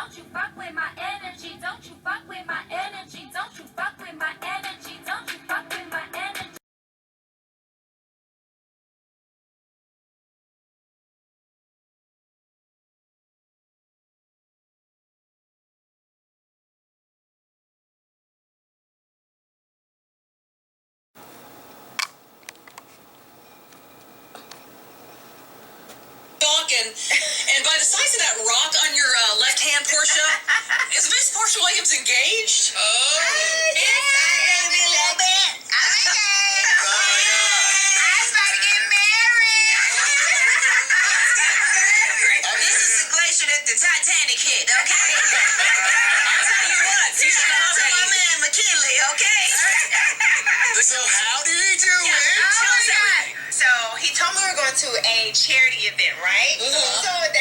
don't you fuck with my energy, don't you fuck with my energy, don't you fuck with my energy, don't you fuck with my energy. And by the size of that rock on your left hand, Porscha, is Miss Porscha Williams engaged? Yes, I am a little bit. Oh my God. I was about to get married. This is the glacier that the Titanic hit, okay? I'll tell you what. You should have to my man McKinley, okay? So how did he do it? Oh my God. So he told me we were going to a charity event, right?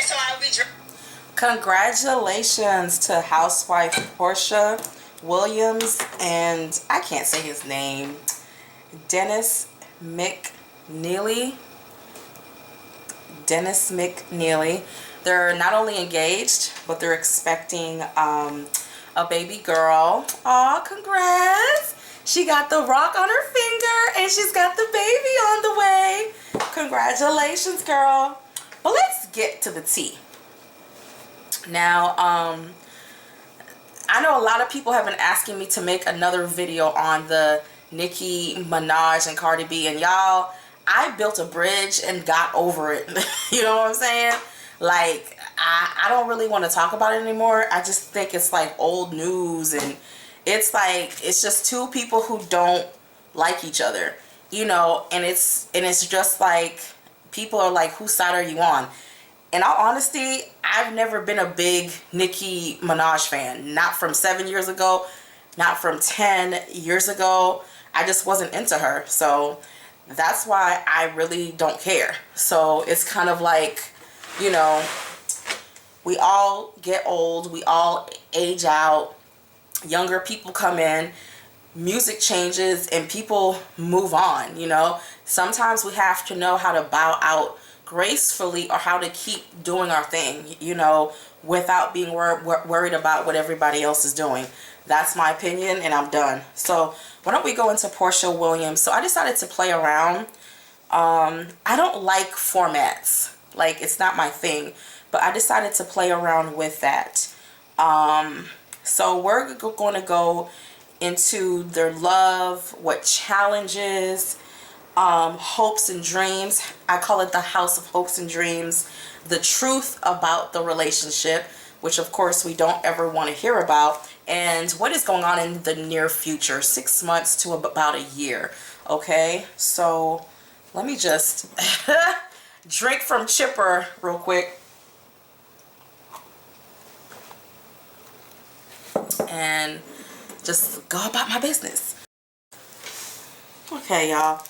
So I'll be Congratulations to housewife Porscha Williams and I can't say his name, Dennis McNeely. They're not only engaged, but they're expecting a baby girl. Aw, congrats. She got the rock on her finger and she's got the baby on the way. Congratulations, girl. But let's get to the tea. Now, I know a lot of people have been asking me to make another video on the Nicki Minaj and Cardi B, and y'all, I built a bridge and got over it. You know what I'm saying? Like, I don't really want to talk about it anymore. I just think it's like old news, and it's like, it's just two people who don't like each other, you know, and it's just like, people are like, whose side are you on? In all honesty, I've never been a big Nicki Minaj fan. Not from 7 years ago, not from 10 years ago. I just wasn't into her. So that's why I really don't care. So it's kind of like, you know, we all get old, we all age out, younger people come in, music changes, and people move on, you know. Sometimes we have to know how to bow out gracefully or how to keep doing our thing, you know, without being worried about what everybody else is doing. That's my opinion, and I'm done. So why don't we go into Porscha Williams? So I decided to play around. I don't like formats, like it's not my thing, but I decided to play around with that. So we're going to go into their love, what challenges, hopes and dreams. I call it the house of hopes and dreams. The truth about the relationship, which of course we don't ever want to hear about, and what is going on in the near future, 6 months to about a year. Okay, so let me just drink from Chipper real quick and just go about my business. Okay, y'all.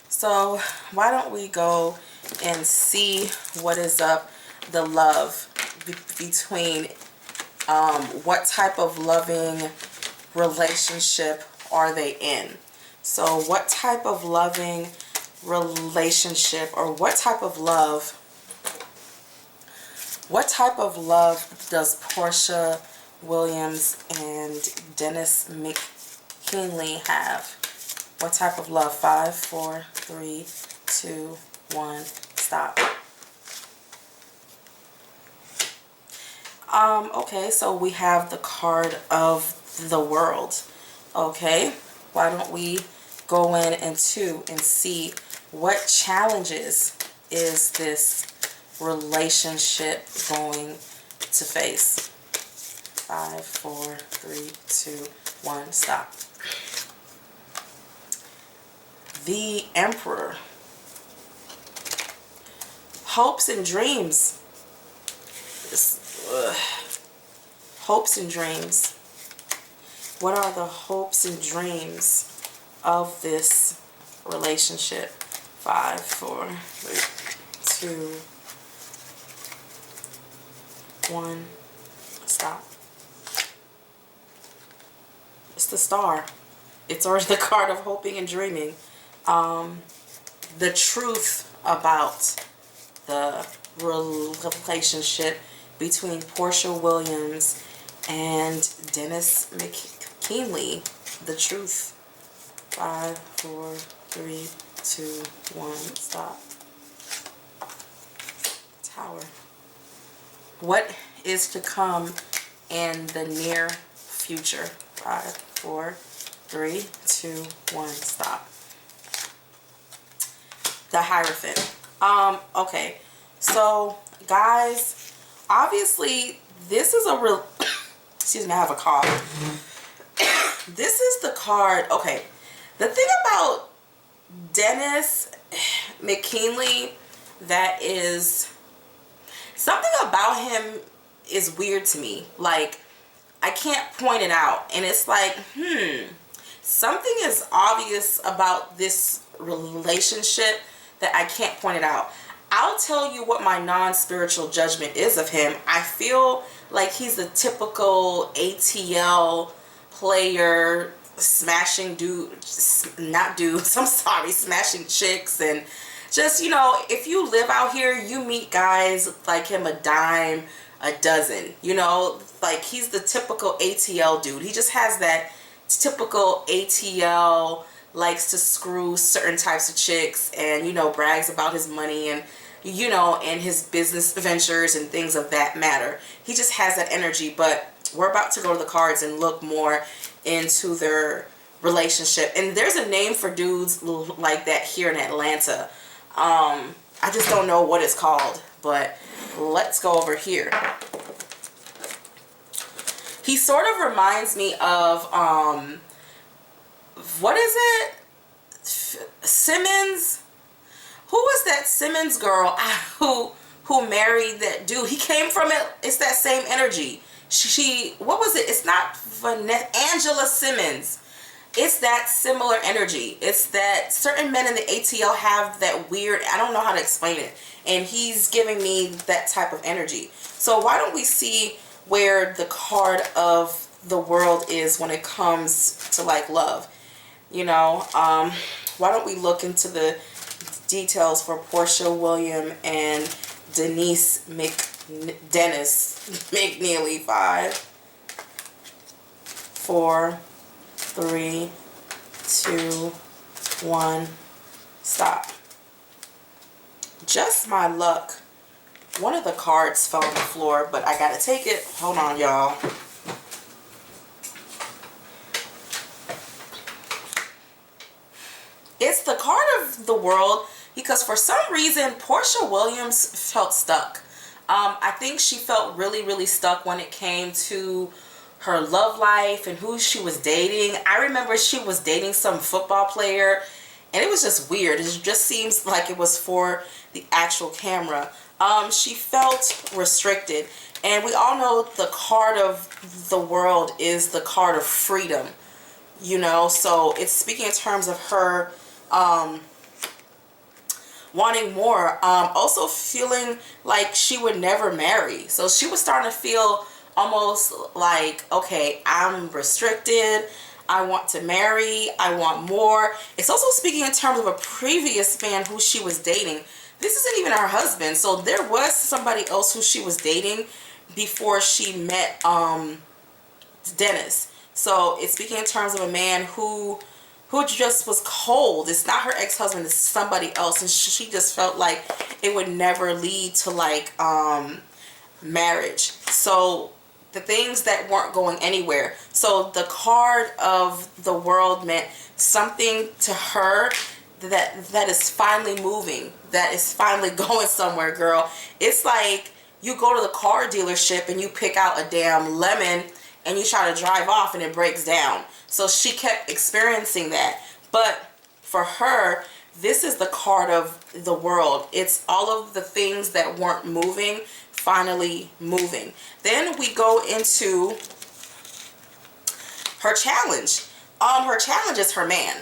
So why don't we go and see what is up, the love between what type of loving relationship are they in? So what type of loving relationship, or what type of love does Porscha Williams and Dennis McKinley have? What type of love? 5, 4, 3, 2, 1, stop. Okay, so we have the card of the world. Okay, why don't we go in and see what challenges is this relationship going to face? 5, 4, 3, 2, 1, stop. The Emperor. Hopes and dreams. Hopes and dreams. What are the hopes and dreams of this relationship? 5, 4, 3, 2, 1, stop. It's the Star. It's already the card of hoping and dreaming. The truth about the relationship between Porscha Williams and Dennis McKinley. The truth. 5, 4, 3, 2, 1, stop. Tower. What is to come in the near future? 5, 4, 3, 2, 1, stop. The Hierophant. Okay. So, guys, obviously, this is a real... Excuse me, I have a cough. This is the card... Okay. The thing about Dennis McKinley that is... Something about him is weird to me. Like, I can't point it out. And it's like, something is obvious about this relationship that I can't point it out. I'll tell you what my non-spiritual judgment is of him. I feel like he's a typical ATL player, smashing smashing chicks, and just, you know, if you live out here, you meet guys like him a dime a dozen, you know, like he's the typical ATL dude. He just has that typical ATL, likes to screw certain types of chicks, and, you know, brags about his money and, you know, and his business ventures and things of that matter. He just has that energy. But we're about to go to the cards and look more into their relationship. And there's a name for dudes like that here in Atlanta. I just don't know what it's called, but let's go over here. He sort of reminds me of, what is it? Simmons? Who was that Simmons girl who married that dude? He came from it. It's that same energy. She what was it? It's not Vanessa, Angela Simmons. It's that similar energy. It's that certain men in the ATL have that weird, I don't know how to explain it. And he's giving me that type of energy. So why don't we see where the card of the world is when it comes to like love? You know, why don't we look into the details for Porscha Williams and Dennis McNeely. 5, 4, 3, 2, 1, stop. Just my luck. One of the cards fell on the floor, but I gotta take it. Hold on, y'all. It's the card of the world because for some reason Porscha Williams felt stuck. I think she felt really, really stuck when it came to her love life and who she was dating. I remember she was dating some football player, and it was just weird. It just seems like it was for the actual camera. She felt restricted, and we all know the card of the world is the card of freedom, you know, so it's speaking in terms of her wanting more, also feeling like she would never marry. So she was starting to feel almost like, okay, I'm restricted, I want to marry, I want more. It's also speaking in terms of a previous man who she was dating. This isn't even her husband, so there was somebody else who she was dating before she met Dennis. So it's speaking in terms of a man who just was cold. It's not her ex-husband, it's somebody else, and she just felt like it would never lead to like marriage. So the things that weren't going anywhere. So the card of the world meant something to her that is finally moving, that is finally going somewhere, girl. It's like you go to the car dealership and you pick out a damn lemon and you try to drive off and it breaks down. So she kept experiencing that. But for her, this is the card of the world. It's all of the things that weren't moving finally moving. Then we go into her challenge. Her challenge is her man.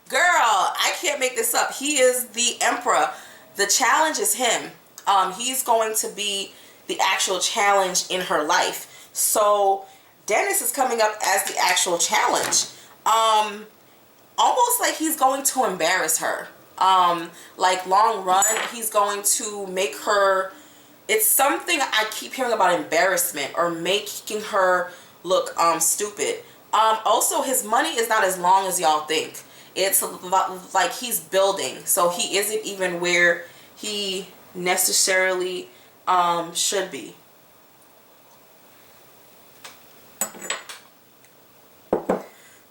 Girl, I can't make this up. He is the emperor. The challenge is him. He's going to be the actual challenge in her life. So Dennis is coming up as the actual challenge. Almost like he's going to embarrass her. Like long run, he's going to make her It's something I keep hearing about, embarrassment or making her look stupid. Also, his money is not as long as y'all think. It's like he's building, so he isn't even where he necessarily should be.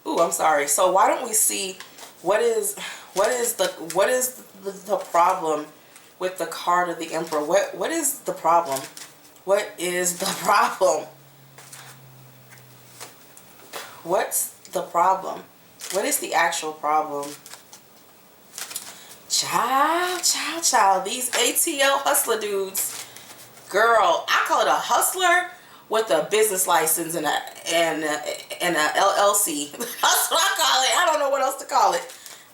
Ooh, I'm sorry. So why don't we see what is the problem with the card of the Emperor? What is the problem? What is the problem? What's the problem? What is the actual problem? Child. These ATL hustler dudes. Girl, I call it a hustler with a business license and a LLC. That's what I call it. I don't know what else to call it.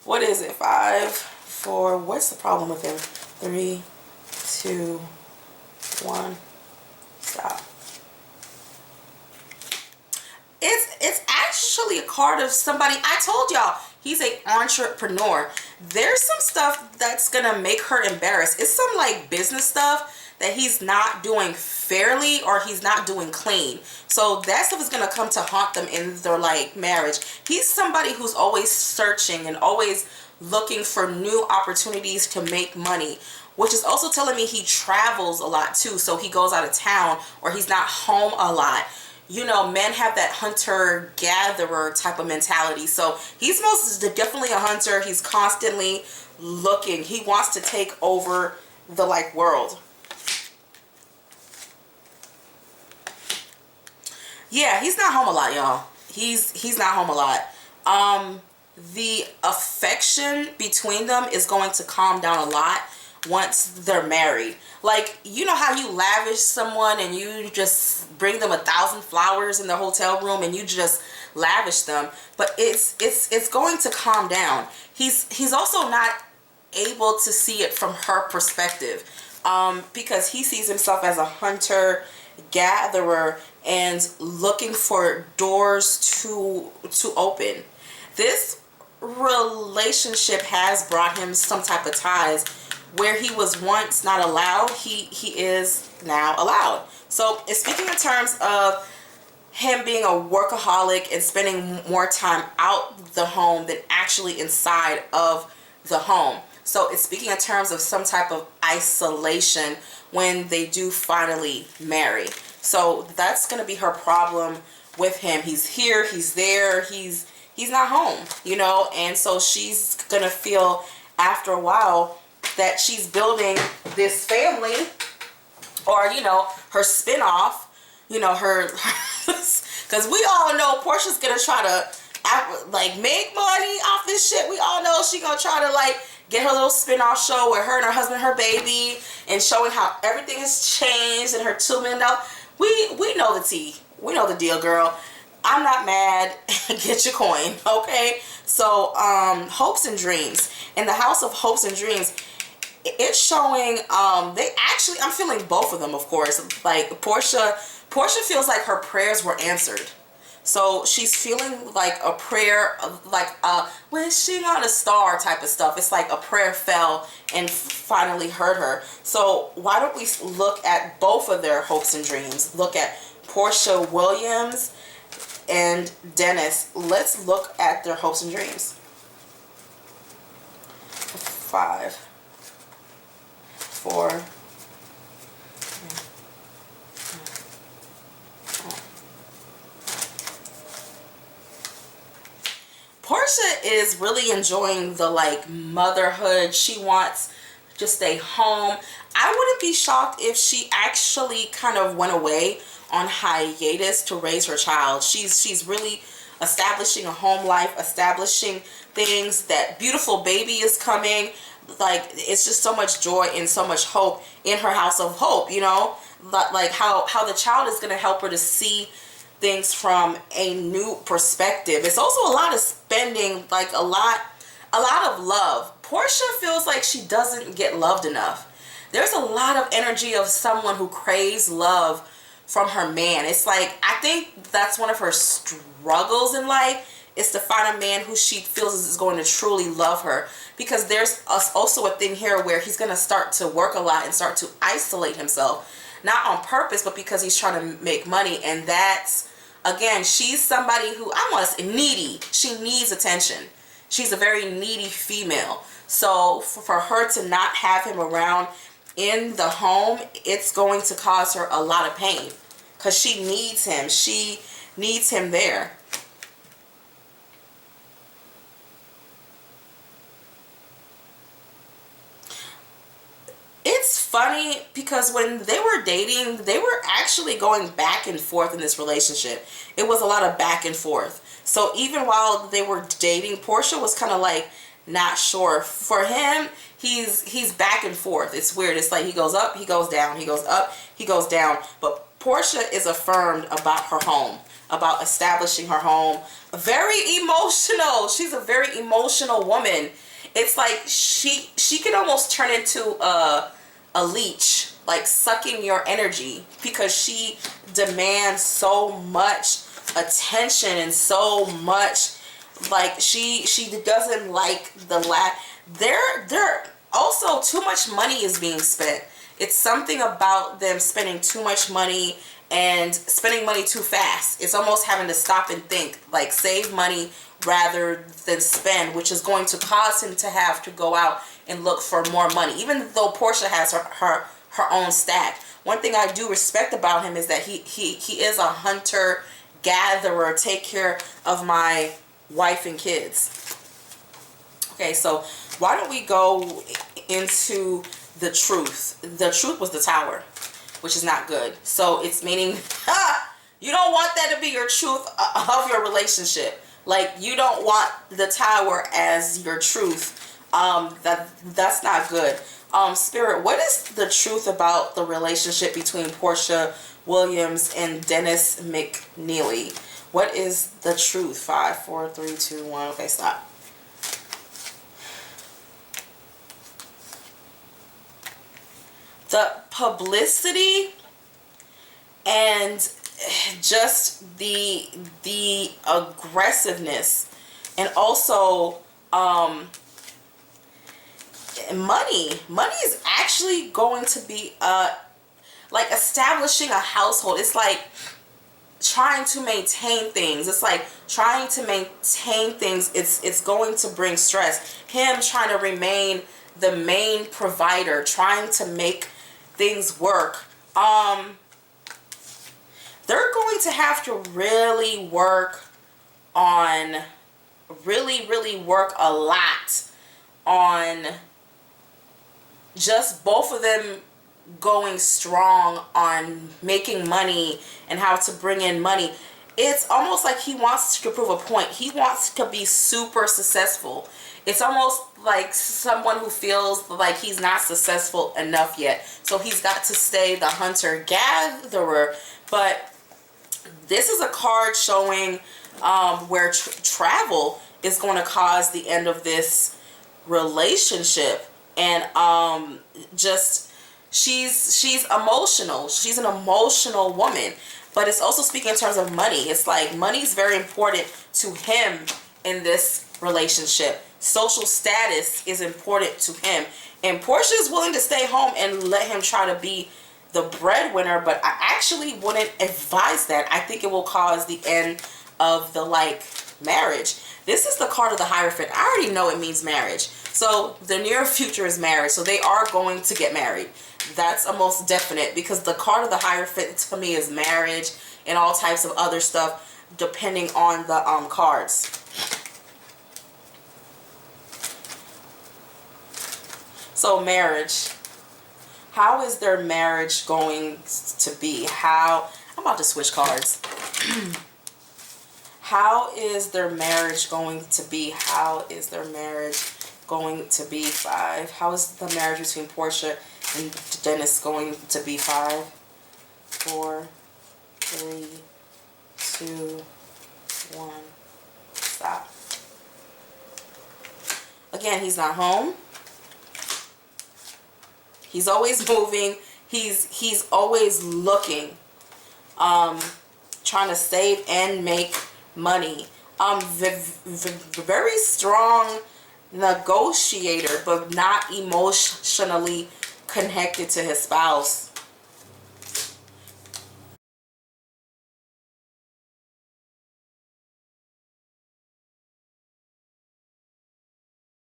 What is it? 5, 4. What's the problem with him? 3, 2, 1. Stop. It's actually a card of somebody. I told y'all he's an entrepreneur. There's some stuff that's gonna make her embarrassed. It's some like business stuff that he's not doing fairly or he's not doing clean. So that stuff is gonna come to haunt them in their like marriage. He's somebody who's always searching and always looking for new opportunities to make money, which is also telling me he travels a lot too. So he goes out of town or he's not home a lot. You know, men have that hunter-gatherer type of mentality. So he's most definitely a hunter. He's constantly looking. He wants to take over the like world. Yeah, he's not home a lot, y'all. He's not home a lot. The affection between them is going to calm down a lot once they're married. Like, you know how you lavish someone and you just bring them 1,000 flowers in their hotel room and you just lavish them, but it's going to calm down. He's also not able to see it from her perspective, because he sees himself as a hunter gatherer and looking for doors to open. This relationship has brought him some type of ties where he was once not allowed. He is now allowed. So it's speaking in terms of him being a workaholic and spending more time out the home than actually inside of the home. So it's speaking in terms of some type of isolation when they do finally marry. So that's going to be her problem with him. He's here, he's there, he's not home, you know, and so she's going to feel after a while that she's building this family, or, you know, her spinoff, you know, her, because we all know Porscha's going to try to, like, make money off this shit. We all know she going to try to, like, get her little spinoff show with her and her husband, her baby, and showing how everything has changed and her $2 million. We know the tea. We know the deal, girl. I'm not mad. Get your coin, okay? So, hopes and dreams. In the house of hopes and dreams, it's showing, they actually, I'm feeling both of them, of course. Like, Porscha feels like her prayers were answered. So she's feeling like a prayer, like wishing on a star type of stuff. It's like a prayer fell and finally heard her. So why don't we look at both of their hopes and dreams? Look at Porscha Williams and Dennis. Let's look at their hopes and dreams. 5, 4. Porscha is really enjoying the like motherhood. She wants to stay home. I wouldn't be shocked if she actually kind of went away on hiatus to raise her child. She's really establishing a home life, establishing things. That beautiful baby is coming. Like, it's just so much joy and so much hope in her house of hope, you know, like how the child is going to help her to see things from a new perspective. It's also a lot of spending, like a lot of love. Porscha feels like she doesn't get loved enough. There's a lot of energy of someone who craves love from her man. It's like, I think that's one of her struggles in life, is to find a man who she feels is going to truly love her. Because there's also a thing here where he's going to start to work a lot and start to isolate himself. Not on purpose, but because he's trying to make money. And that's, again, she's somebody who, I want to say needy. She needs attention. She's a very needy female. So for her to not have him around in the home, it's going to cause her a lot of pain. Because she needs him. She needs him there. It's funny because when they were dating, they were actually going back and forth in this relationship. It was a lot of back and forth. So even while they were dating, Porscha was kind of like not sure. For him, he's back and forth. It's weird. It's like he goes up, he goes down, he goes up, he goes down. But Porscha is affirmed about her home, about establishing her home. Very emotional. She's a very emotional woman. It's like she can almost turn into a leech, like sucking your energy, because she demands so much attention and so much, like she doesn't like the they're also too much money is being spent. It's something about them spending too much money and spending money too fast. It's almost having to stop and think, like save money rather than spend, which is going to cause him to have to go out and look for more money, even though Porscha has her own stack. One thing I do respect about him is that he is a hunter gatherer. Take care of my wife and kids. Okay, so why don't we go into the truth? The truth was the tower, which is not good. So it's meaning you don't want that to be your truth of your relationship. Like, you don't want the tower as your truth. That's not good. Spirit, what is the truth about the relationship between Porscha Williams and Dennis McNeely? What is the truth? 5, 4, 3, 2, 1. Okay, stop. The publicity and just the aggressiveness, and also money is actually going to be like establishing a household. It's like trying to maintain things. It's like trying to maintain things. It's going to bring stress. Him trying to remain the main provider, trying to make things work. They're going to have to really work on, really work a lot on just both of them going strong on making money and how to bring in money. It's almost like he wants to prove a point. He wants to be super successful. It's almost like someone who feels like he's not successful enough yet. So he's got to stay the hunter-gatherer. But this is a card showing where travel is going to cause the end of this relationship. And just she's emotional. She's an emotional woman. But it's also speaking in terms of money. It's like money is very important to him in this relationship. Social status is important to him. And Porscha is willing to stay home and let him try to be the breadwinner, but I actually wouldn't advise that. I think it will cause the end of the marriage. This is the card of the Hierophant. I already know it means marriage. So the near future is marriage. So they are going to get married. That's almost definite, because the card of the Hierophant to me is marriage and all types of other stuff depending on the cards. So marriage. How is their marriage going to be? I'm about to switch cards. How is their marriage going to be? How is their marriage going to be? 5. How is the marriage between Porscha and Dennis going to be? 5, 4, 3, 2, 1. Stop. Again, he's not home. He's always moving. He's always looking, trying to save and make money. very strong negotiator, but not emotionally connected to his spouse.